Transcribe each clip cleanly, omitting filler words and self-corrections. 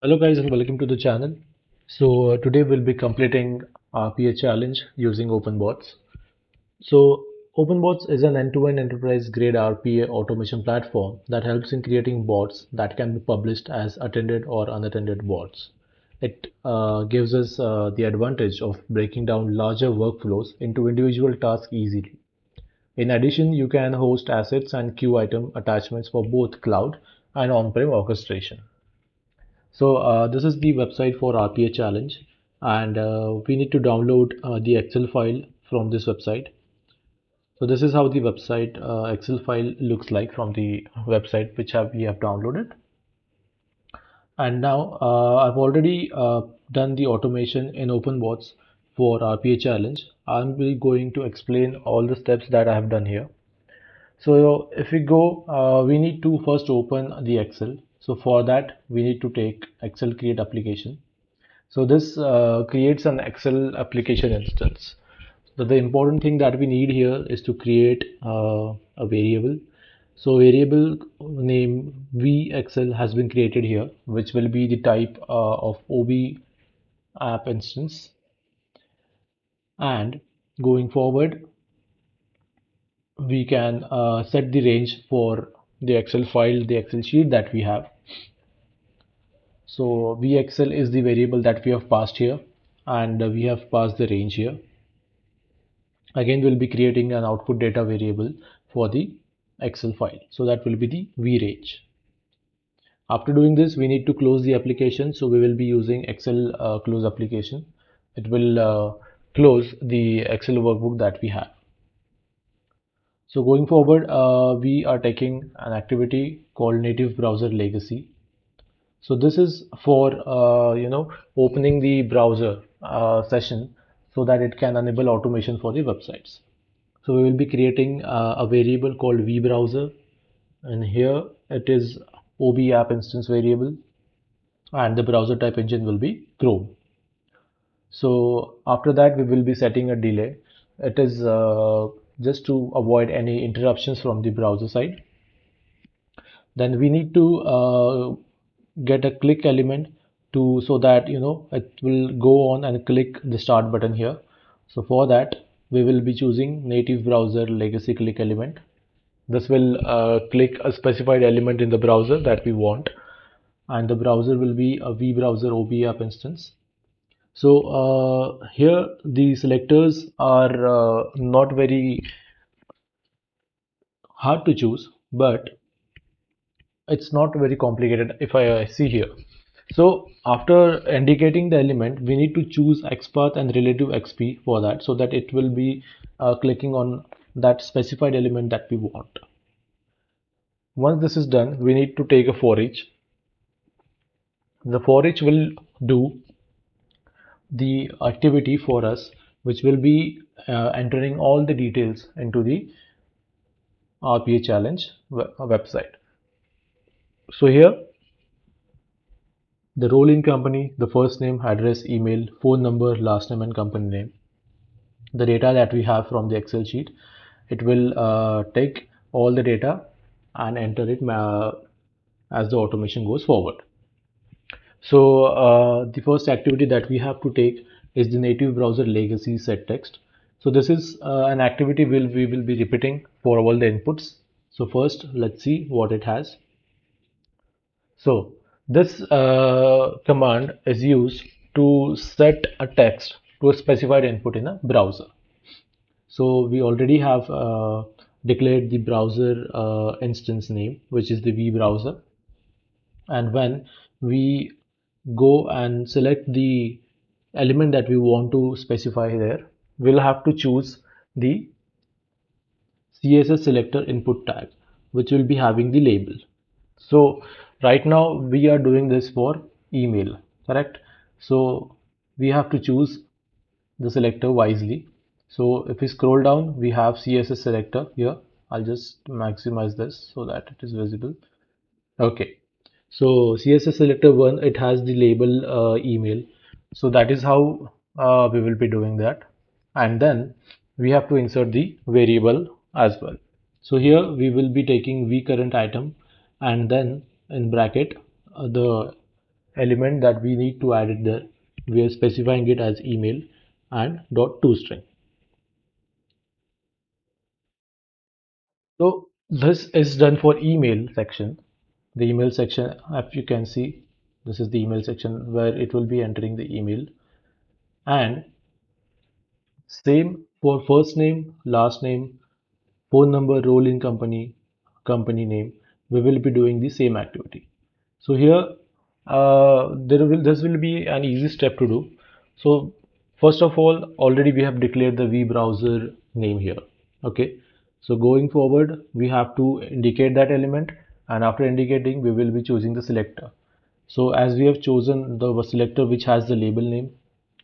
Hello guys and welcome to the channel. Today we'll be completing RPA challenge using Openbots. So Openbots is an end-to-end enterprise grade RPA automation platform that helps in creating bots that can be published as attended or unattended bots. It gives us the advantage of breaking down larger workflows into individual tasks easily. In addition, you can host assets and queue item attachments for both cloud and on-prem orchestration. This is the website for RPA challenge, and we need to download the Excel file from this website. So this is how the website Excel file looks like from the website which we have downloaded. And now I've already done the automation in Openbots for RPA challenge. I'm going to explain all the steps that I have done here. So if we go, we need to first open the Excel. So for that, we need to take Excel create application. So this creates an Excel application instance. So the important thing that we need here is to create a variable. So variable name vexcel has been created here, which will be the type of OB app instance. And going forward, we can set the range for the Excel file, the Excel sheet that we have. So vexcel is the variable that we have passed here, and we have passed the range here. Again, we'll be creating an output data variable for the Excel file. So that will be the vrange. After doing this, we need to close the application. So we will be using Excel close application. It will close the Excel workbook that we have. So going forward, we are taking an activity called native browser legacy. So this is for opening the browser session so that it can enable automation for the websites. So we will be creating a variable called vbrowser, and here it is OB app instance variable, and the browser type engine will be Chrome. So after that, we will be setting a delay. It is just to avoid any interruptions from the browser side. Then we need to get a click element to so that it will go on and click the start button here. So for that, we will be choosing native browser legacy click element. This will click a specified element in the browser that we want, and the browser will be a vbrowser OB app instance. So here the selectors are not very hard to choose, but it's not very complicated if I see here. So after indicating the element, we need to choose XPath and relative XP for that, so that it will be clicking on that specified element that we want. Once this is done, we need to take a for each. The for each will do the activity for us, which will be entering all the details into the RPA challenge website. So here, the role in company, the first name, address, email, phone number, last name, and company name. The data that we have from the Excel sheet, it will take all the data and enter it as the automation goes forward. So the first activity that we have to take is the native browser legacy set text. So this is an activity we will be repeating for all the inputs. So first, let's see what it has. So this command is used to set a text to a specified input in a browser. So we already have declared the browser instance name, which is the vbrowser. And when we go and select the element that we want to specify there, we'll have to choose the CSS selector input tag, which will be having the label. So right now we are doing this for email, correct? So we have to choose the selector wisely. So if we scroll down, we have CSS selector here. I'll just maximize this so that it is visible. Okay. So CSS selector 1, it has the label email. So that is how we will be doing that. And then we have to insert the variable as well. So here we will be taking v current item, and then in bracket the element that we need to add it there. We are specifying it as email and dot toString. So this is done for email section. The email section, if you can see, this is the email section where it will be entering the email, and same for first name, last name, phone number, role in company, company name. We will be doing the same activity. So here, this will be an easy step to do. So first of all, already we have declared the V browser name here. Okay. So going forward, we have to indicate that element, and after indicating, we will be choosing the selector. So as we have chosen the selector which has the label name,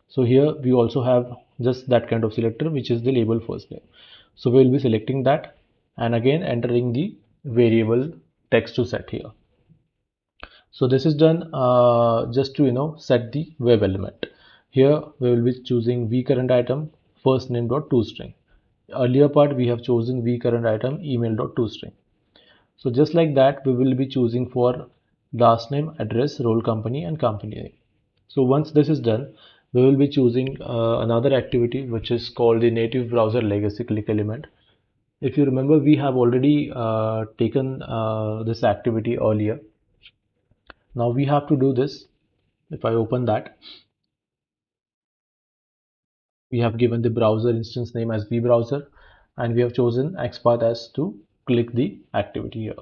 so here we also have just that kind of selector which is the label first name. So we will be selecting that and again entering the variable text to set here. So this is done just to set the web element. Here we will be choosing vCurrentItem first name dot toString. Earlier part we have chosen vCurrentItem email dot toString. So just like that, we will be choosing for last name, address, role, company, and company name. So once this is done, we will be choosing another activity which is called the native browser legacy click element. If you remember, we have already taken this activity earlier. Now we have to do this. If I open that, we have given the browser instance name as vbrowser, and we have chosen XPath as to click the activity here.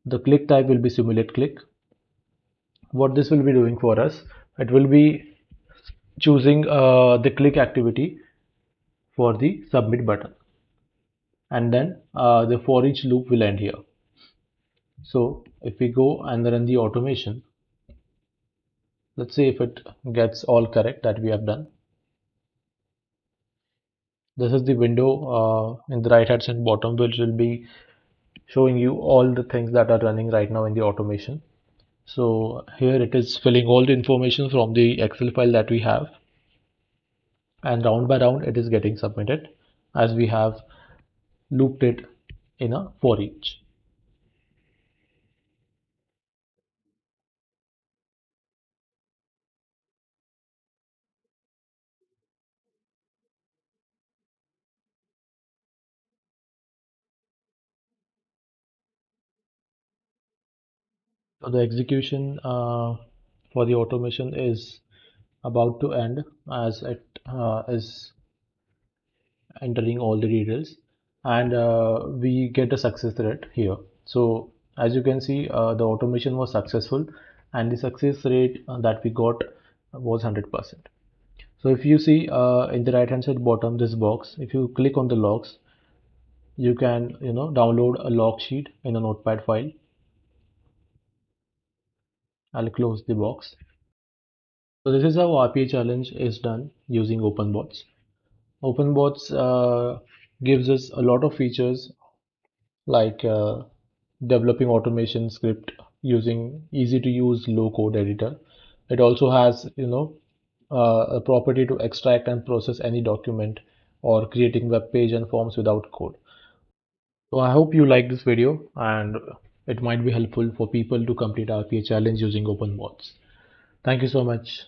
The click type will be simulate click. What this will be doing for us, it will be choosing the click activity for the submit button, and then the for each loop will end here. So if we go and run the automation, let's see if it gets all correct that we have done. This is the window in the right hand side bottom, which will be showing you all the things that are running right now in the automation. So here it is filling all the information from the Excel file that we have, and round by round it is getting submitted as we have looped it in a for each. So the execution for the automation is about to end as it is entering all the details, and we get a success rate here. So as you can see, the automation was successful, and the success rate that we got was 100%. So if you see in the right hand side bottom this box, if you click on the logs, you can download a log sheet in a notepad file. I'll close the box. So this is how RPA challenge is done using Openbots. Openbots gives us a lot of features like developing automation script using easy to use low code editor. It also has a property to extract and process any document or creating web page and forms without code. So I hope you like this video and it might be helpful for people to complete RPA challenge using Openbots. Thank you so much.